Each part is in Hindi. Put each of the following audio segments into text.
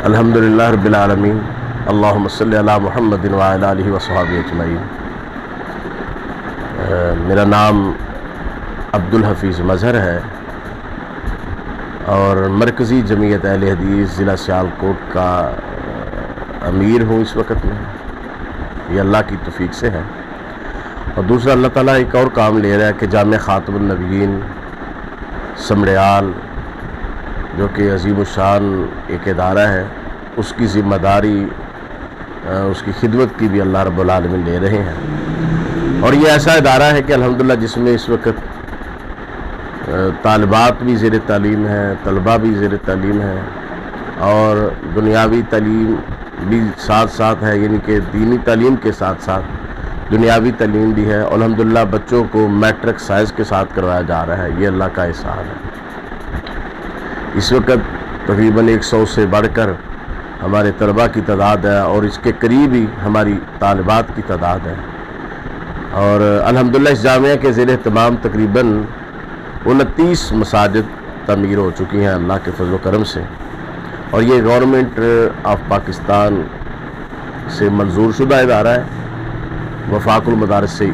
अल्हम्दुलिल्लाह रब्बिल आलमीन, अल्लाहुम्मा सल्लि अला मुहम्मदिन व अला आलिहि व सहाबिहि अजमईन। मेरा नाम अब्दुल हफीज़ मज़हर है और मरकज़ी जमीयत अहले हदीस ज़िला सियालकोट का अमीर हूँ इस वक्त में। ये अल्लाह की तौफ़ीक़ से है। और दूसरा, अल्लाह ताला एक और काम ले रहा है कि जामिया ख़ातमुन नबिय्यीन समड़ियाल, जो कि अज़ीम शान एक इदारा है, उसकी ज़िम्मेदारी, उसकी खिदमत की भी अल्लाह रब्बुल आलमीन ले रहे हैं। और ये ऐसा इदारा है कि अल्हम्दुलिल्लाह जिसमें इस वक्त तालिबात भी ज़ेर तालीम है, तलबा भी ज़ेर तालीम है और दुनियावी तालीम भी साथ साथ है, यानी कि दीनी तालीम के साथ साथ दुनियावी तालीम भी है। अल्हम्दुलिल्लाह बच्चों को मैट्रिक साइज़ के साथ करवाया जा रहा है। ये अल्लाह का एहसान है। इस वक्त तकरीबन 100 से बढ़कर हमारे तलबा की तादाद है और इसके करीब ही हमारी तालिबात की तादाद है। और अल्हम्दुलिल्लाह इस जामिया के ज़ेर तमाम तकरीबन 29 मसाजिद तमीर हो चुकी हैं अल्लाह के फजल करम से। और ये गवर्नमेंट ऑफ पाकिस्तान से मंजूर शुदा इदारा है। वफाकुल मदारिस से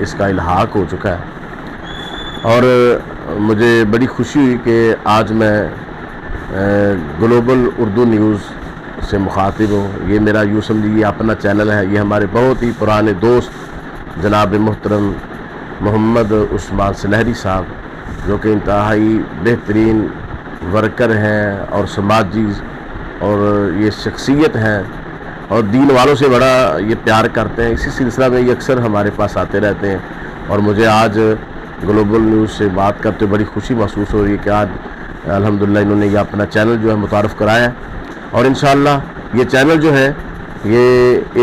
इसका इल्हाक हो चुका है। और मुझे बड़ी खुशी हुई कि आज मैं ग्लोबल उर्दू न्यूज़ से मुखातिब हूँ। ये मेरा यूँ समझिए अपना चैनल है। ये हमारे बहुत ही पुराने दोस्त जनाब मोहतरम मोहम्मद उस्मान सलहरी साहब, जो कि इंतहाई बेहतरीन वर्कर हैं और समाजी और ये शख्सियत हैं और दीन वालों से बड़ा ये प्यार करते हैं। इसी सिलसिला में ये अक्सर हमारे पास आते रहते हैं। और मुझे आज ग्लोबल न्यूज़ से बात करते बड़ी खुशी महसूस हो रही है कि आज अल्हम्दुलिल्लाह इन्होंने ये अपना चैनल जो है मुतारफ़ कराया है। और इंशाअल्लाह ये चैनल जो है ये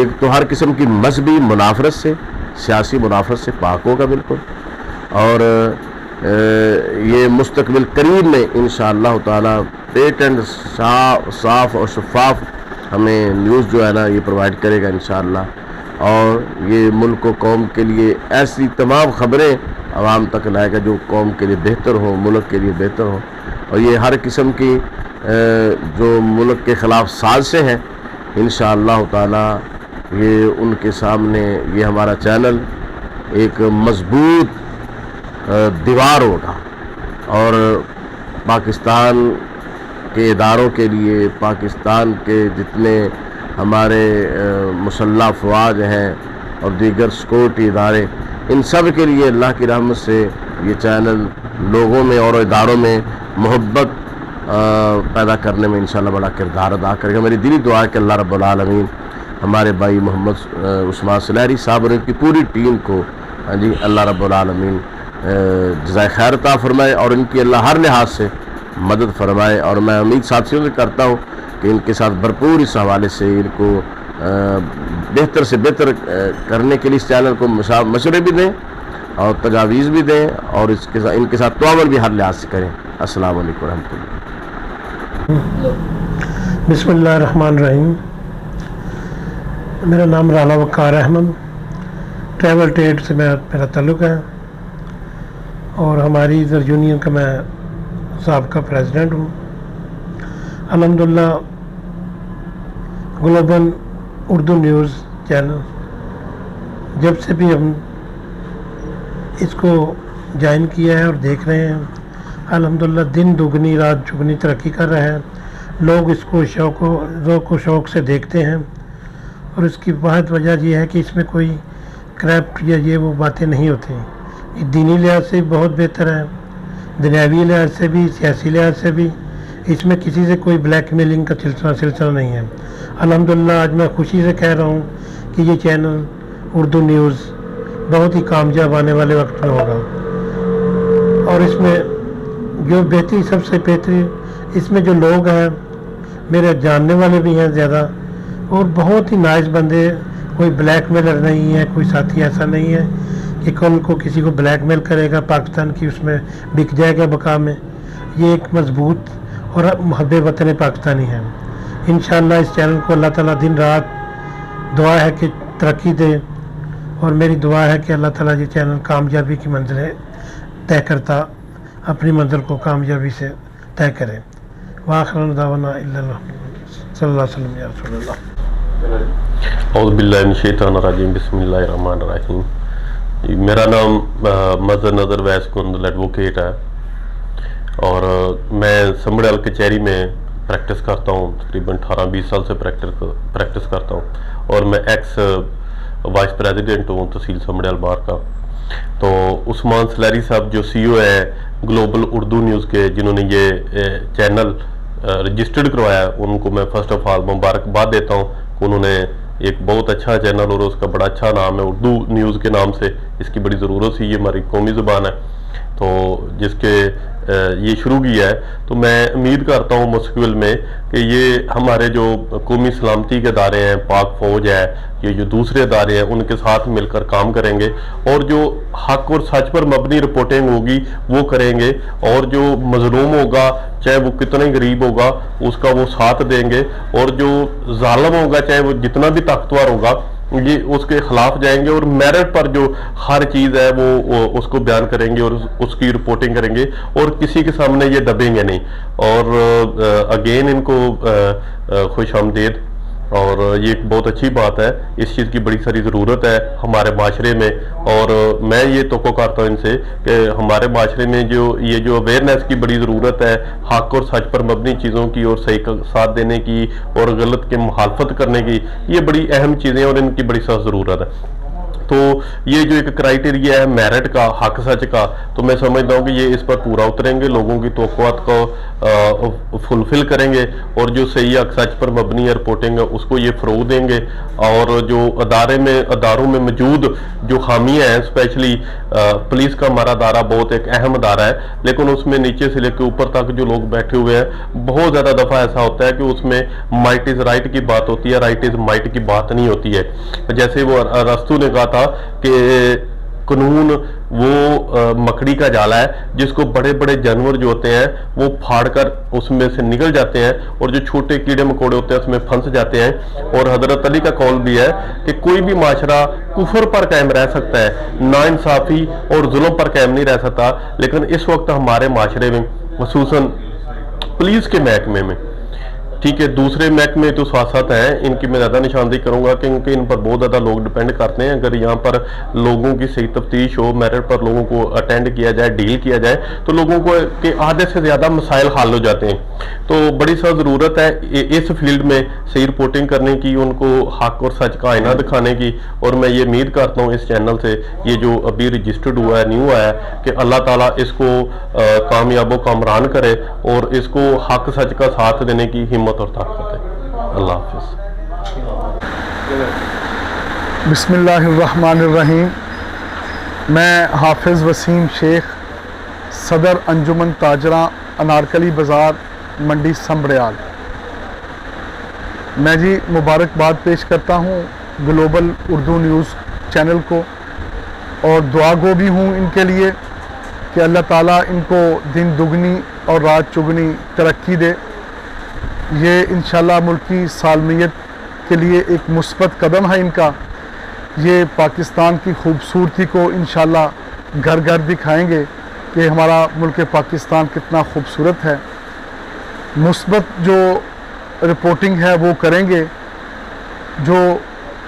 एक तो हर किस्म की मजहबी मुनाफरत से, सियासी मुनाफरत से पाक होगा बिल्कुल। और ये मुस्तकबिल करीब में इंशाअल्लाह ताला पेटेंट साफ और शफाफ हमें न्यूज़ जो है ना ये प्रोवाइड करेगा इंशाअल्लाह। और ये मुल्क व कौम के लिए ऐसी तमाम ख़बरें आवाम तक लाएगा जो कौम के लिए बेहतर हो, मुल्क के लिए बेहतर हो। और ये हर किस्म की जो मुल्क के ख़िलाफ़ साजिशें हैं इंशाअल्लाह ताला ये उनके सामने ये हमारा चैनल एक मज़बूत दीवार होगा। और पाकिस्तान के इदारों के लिए, पाकिस्तान के जितने हमारे मुसल्लह अफवाज हैं और दीगर सिक्योरिटी इदारे, इन सब के लिए अल्लाह की रहमत से ये चैनल लोगों में और इदारों में मोहब्बत पैदा करने में इंशाअल्लाह बड़ा किरदार अदा करेगा। मेरी दिली दुआ है कि अल्लाह रब्बुल आलमीन हमारे भाई मोहम्मद उस्मान सलहरी साहब और इनकी पूरी टीम को जी अल्लाह रब्बुल आलमीन जज़ाए खैर अता फरमाए और इनकी अल्लाह हर लिहाज से मदद फरमाए। और मैं उम्मीद साथियों से करता हूँ कि इनके साथ भरपूर इस हवाले से इनको बेहतर से बेहतर करने के लिए इस चैनल को मशवरे भी दें और तजावीज़ भी दें और इनके साथ तआवुन भी हर लिहाज से करें। अस्सलाम वालेकुम रहमतुल्लाह। बिस्मिल्लाहिर्रहमानिर्रहीम। मेरा नाम राना वक़ार अहमद, ट्रैवल ट्रेड से मेरा ताल्लुक़ है और हमारी इधर यूनियन का मैं साबका प्रेसिडेंट हूँ। अल्हम्दुलिल्लाह ग्लोबल उर्दू न्यूज़ चैनल जब से भी हम इसको ज्वाइन किया है और देख रहे हैं, अल्हम्दुलिल्लाह दिन दुगनी रात चुगनी तरक्की कर रहे हैं। लोग इसको शौक़ से देखते हैं और इसकी बहुत वजह यह है कि इसमें कोई क्रैफ्ट या ये वो बातें नहीं होती। ये दीनी लिहाज से बहुत बेहतर है, दुनियावी लिहाज से भी, सियासी लिहाज से भी। इसमें किसी से कोई ब्लैकमेलिंग का सिलसिला नहीं है। अल्हम्दुलिल्लाह आज मैं खुशी से कह रहा हूँ कि ये चैनल उर्दू न्यूज़ बहुत ही कामयाब आने वाले वक्त में होगा। और इसमें जो बेहतरी, सबसे बेहतरी इसमें जो लोग हैं, मेरे जानने वाले भी हैं ज़्यादा और बहुत ही नाइस बंदे, कोई ब्लैकमेलर नहीं है, कोई साथी ऐसा नहीं है कि कल को किसी को ब्लैकमेल करेगा, पाकिस्तान की उसमें बिक जाएगा बका में। ये एक मजबूत और मुहब्ब वतन पाकिस्तानी है। इंशाअल्लाह इस चैनल को अल्लाह ताला दिन रात दुआ है कि तरक्की दे और मेरी दुआ है कि अल्लाह ताला ये चैनल कामयाबी की मंजिलें तय करता अपनी मंजिल को कामयाबी से तय करें। वाखिर दावाना इल्लल्लाह। सल्लल्लाहु अलैहि वसल्लम या रसूलल्लाह। औज़ुबिल्लाहिमिनश्शैतानिर्रजीम, बिस्मिल्लाहिर्रहमानिर्रहीम। मेरा नाम मज़हर नज़र वैस कुंदल एडवोकेट है और मैं समड़ियाल कचहरी में प्रैक्टिस करता हूँ। तकरीबन 18-20 साल से प्रैक्टिस करता हूँ और मैं एक्स वाइस प्रेसिडेंट हूँ तहसील समड़ियाल बार का। तो उस्मान सलैरी साहब जो CEO है ग्लोबल उर्दू न्यूज़ के, जिन्होंने ये चैनल रजिस्टर्ड करवाया, उनको मैं फर्स्ट ऑफ ऑल मुबारकबाद देता हूँ। उन्होंने एक बहुत अच्छा चैनल और उसका बड़ा अच्छा नाम है उर्दू न्यूज़ के नाम से, इसकी बड़ी ज़रूरत थी, ये हमारी कौमी ज़ुबान है तो जिसके ये शुरू किया है। तो मैं उम्मीद करता हूँ मुस्तक़बिल में कि ये हमारे जो कौमी सलामती के अदारे हैं, पाक फ़ौज है, ये जो दूसरे अदारे हैं, उनके साथ मिलकर काम करेंगे और जो हक और सच पर मबनी रिपोर्टिंग होगी वो करेंगे और जो मजलूम होगा चाहे वो कितना ही गरीब होगा उसका वो साथ देंगे और जो जालिम होगा चाहे वो जितना भी ताकतवर होगा ये उसके खिलाफ जाएंगे और मेरिट पर जो हर चीज़ है वो उसको बयान करेंगे और उसकी रिपोर्टिंग करेंगे और किसी के सामने ये दबेंगे नहीं। और अगेन इनको खुश आमदीद, और ये एक बहुत अच्छी बात है, इस चीज़ की बड़ी सारी ज़रूरत है हमारे माशरे में। और मैं ये तोक़ो करता हूँ इनसे कि हमारे माशरे में जो अवेयरनेस की बड़ी ज़रूरत है, हक़ और सच पर मबनी चीज़ों की और सही का साथ देने की और गलत के मुखालफत करने की, ये बड़ी अहम चीज़ें और इनकी बड़ी सख्त ज़रूरत है। तो ये जो एक क्राइटेरिया है मेरिट का, हक सच का, तो मैं समझता हूँ कि ये इस पर पूरा उतरेंगे, लोगों की तवक्कुआत को फुलफिल करेंगे और जो सही हक सच पर मबनी रिपोर्टिंग है उसको ये फ़रोग़ देंगे। और जो अदारों में मौजूद जो खामियाँ हैं, स्पेशली पुलिस का हमारा अदारा बहुत एक अहम अदारा है, लेकिन उसमें नीचे से लेकर ऊपर तक जो लोग बैठे हुए हैं, बहुत ज़्यादा दफ़ा ऐसा होता है कि उसमें माइट इज़ राइट की बात होती है, राइट इज़ माइट की बात नहीं होती है। जैसे वो अरस्तु ने कहा था कि कानून वो मकड़ी का जाला है जिसको बड़े बड़े जानवर जो होते हैं वो फाड़कर उसमें से निकल जाते हैं और जो छोटे कीड़े मकोड़े होते हैं उसमें फंस जाते हैं। और हजरत अली का कौल भी है कि कोई भी माशरा कुफर पर कायम रह सकता है, नाइंसाफ़ी और जुल्म पर कायम नहीं रह सकता। लेकिन इस वक्त हमारे माशरे में खुसूसन पुलिस के महकमे में, ठीक है, दूसरे महकमे तो साथ साथ हैं, इनकी मैं ज़्यादा निशानदेही करूंगा क्योंकि इन पर बहुत ज़्यादा लोग डिपेंड करते हैं। अगर यहाँ पर लोगों की सही तफ्तीश हो, मेरिट पर लोगों को अटेंड किया जाए, डील किया जाए, तो लोगों को के आधे से ज़्यादा मसाइल हल हो जाते हैं। तो बड़ी सा ज़रूरत है इस फील्ड में सही रिपोर्टिंग करने की, उनको हक और सच का आईना दिखाने की। और मैं ये उम्मीद करता हूँ इस चैनल से, ये जो अभी रजिस्टर्ड हुआ है, न्यू है, कि अल्लाह ताला इसको कामयाब व कामरान करे और इसको हक सच का साथ देने की हिम्मत और ताकत है। अल्लाह हाफ़िज़। बिस्मिल्लाहिर्रहमानिर्रहीम। मैं हाफिज़ वसीम शेख, सदर अंजुमन ताजरा, अनारकली बाज़ार, मंडी समड़ियाल। मैं जी मुबारकबाद पेश करता हूँ ग्लोबल उर्दू न्यूज़ चैनल को और दुआ गो भी हूँ इनके लिए कि अल्लाह ताला इनको दिन दुगनी और रात चुगनी तरक्की दे। ये इंशाल्लाह मुल्क की सालमियत के लिए एक मुस्बत कदम है इनका। ये पाकिस्तान की खूबसूरती को इंशाल्लाह घर घर दिखाएंगे कि हमारा मुल्क पाकिस्तान कितना खूबसूरत है। मुस्बत जो रिपोर्टिंग है वो करेंगे, जो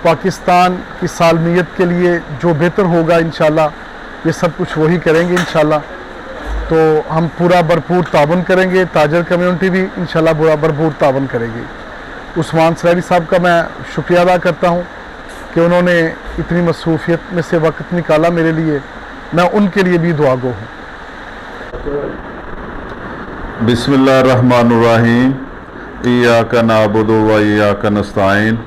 पाकिस्तान की सालमियत के लिए जो बेहतर होगा इंशाल्लाह ये सब कुछ वही करेंगे इंशाल्लाह। तो हम पूरा भरपूर तावन करेंगे, ताजर कम्युनिटी भी इंशाल्लाह पूरा भरपूर तावन करेगी। उस्मान सलैरी साहब का मैं शुक्रिया अदा करता हूँ कि उन्होंने इतनी मसरूफियत में से वक्त निकाला मेरे लिए, मैं उनके लिए भी दुआ गो हूँ। बिस्मिल्लाहिर्रहमानिर्रहीम। इय्याका नअबुदु व इय्याका नस्तईन।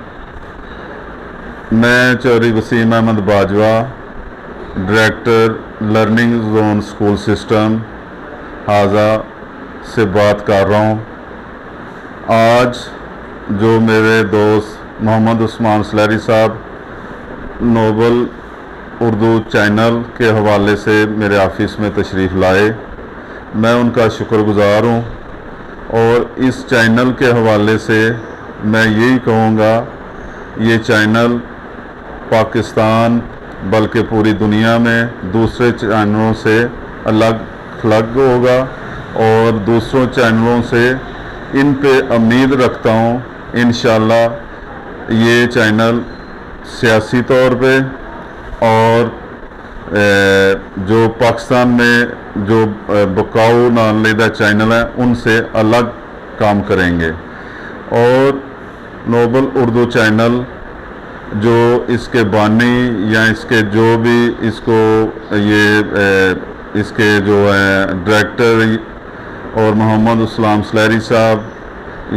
मैं Chaudhry Waseem Ahmad Bajwa, director learning zone school system हाजा से बात कर रहा हूँ। आज जो मेरे दोस्त मोहम्मद उस्मान सलैरी साहब नोबल उर्दू चैनल के हवाले से मेरे ऑफिस में तशरीफ़ लाए, मैं उनका शुक्रगुज़ार हूँ। और इस चैनल के हवाले से मैं यही कहूँगा, ये चैनल पाकिस्तान बल्कि पूरी दुनिया में दूसरे चैनलों से अलग थलग होगा और दूसरों चैनलों से इन पे उम्मीद रखता हूँ इंशाल्लाह ये चैनल सियासी तौर पे और जो पाकिस्तान में जो बकाऊ नालिदा चैनल हैं उनसे अलग काम करेंगे। और नोबल उर्दू चैनल जो इसके बानी या इसके जो भी इसको ये इसके जो है डायरेक्टर और मोहम्मद इस्लाम सलैरी साहब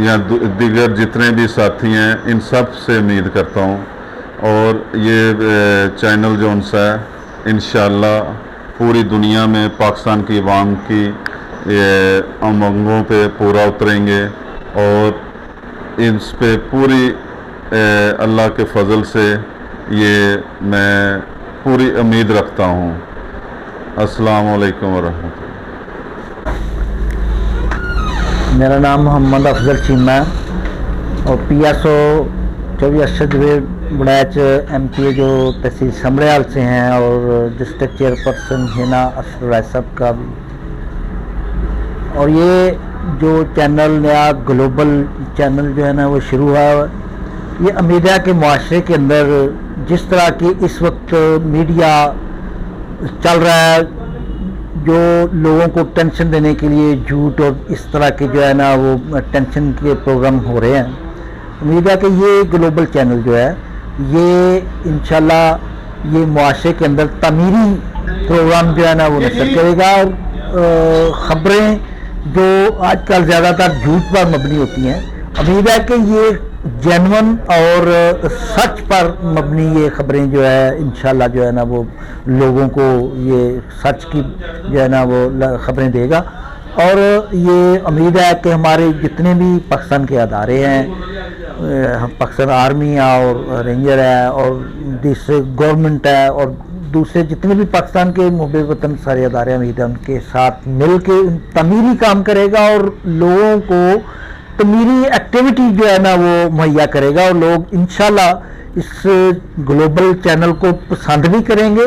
या दीगर जितने भी साथी हैं इन सब से उम्मीद करता हूँ। और ये चैनल जो उनसा है इंशाल्लाह पूरी दुनिया में पाकिस्तान की अवाम की उमंगों पे पूरा उतरेंगे और इस पे पूरी अल्लाह के फजल से ये मैं पूरी उम्मीद रखता हूँ। अस्सलाम वालेकुम वरहमतुल्लाह। मेरा नाम मोहम्मद अफजल चीमा है और PSO 24 अरशद बुढ़ैच MP जो तहसील समड़ियाल से हैं और डिस्ट्रिक्ट चेयरपर्सन हिना असर राय साहब का भी। और ये जो चैनल नया ग्लोबल चैनल जो है ना वो शुरू हुआ है, ये अमीडिया के माशरे के अंदर जिस तरह की इस वक्त मीडिया चल रहा है, जो लोगों को टेंशन देने के लिए झूठ और इस तरह के जो है ना वो टेंशन के प्रोग्राम हो रहे हैं, उम्मीद है कि ये ग्लोबल चैनल जो है ये इंशाल्लाह ये मुआशरे के अंदर तमीरी प्रोग्राम जो है ना वो नशर करेगा। और ख़बरें जो आजकल ज़्यादातर झूठ पर मबनी होती हैं, उम्मीद है कि ये जेन्युइन और सच पर मबनी ये ख़बरें जो है इंशाल्लाह जो है ना वो लोगों को ये सच की जो है ना वो ख़बरें देगा। और ये उम्मीद है कि हमारे जितने भी पाकिस्तान के अदारे हैं, हम पाकिस्तान आर्मी है और रेंजर है और दूसरे गवर्नमेंट है और दूसरे जितने भी पाकिस्तान के मुहब्बे वतन सारे अदारे उम्मीद है उनके साथ मिल के तमीरी काम करेगा और लोगों को तमीरी एक्टिविटी जो है ना वो मुहैया करेगा और लोग इंशाल्लाह इस ग्लोबल चैनल को पसंद भी करेंगे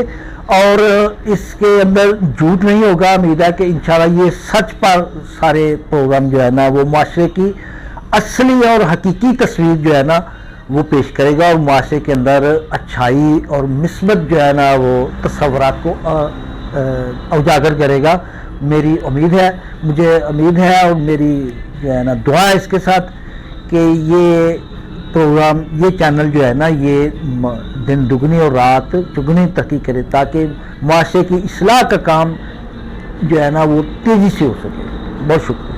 और इसके अंदर झूठ नहीं होगा। उम्मीद है कि इंशाल्लाह ये सच पर सारे प्रोग्राम जो है ना वो माशरे की असली और हकीकी तस्वीर जो है ना वो पेश करेगा और माशरे के अंदर अच्छाई और मिस्बत जो है ना वो तस्वुरात को उजागर करेगा। मेरी उम्मीद है, मुझे उम्मीद है और मेरी जो है ना दुआ है इसके साथ कि ये प्रोग्राम ये चैनल जो है ना ये दिन दुगनी और रात चुगनी तरक्की करे ताकि माशरे की इस्लाह का काम जो है ना वो तेज़ी से हो सके। बहुत शुक्रिया।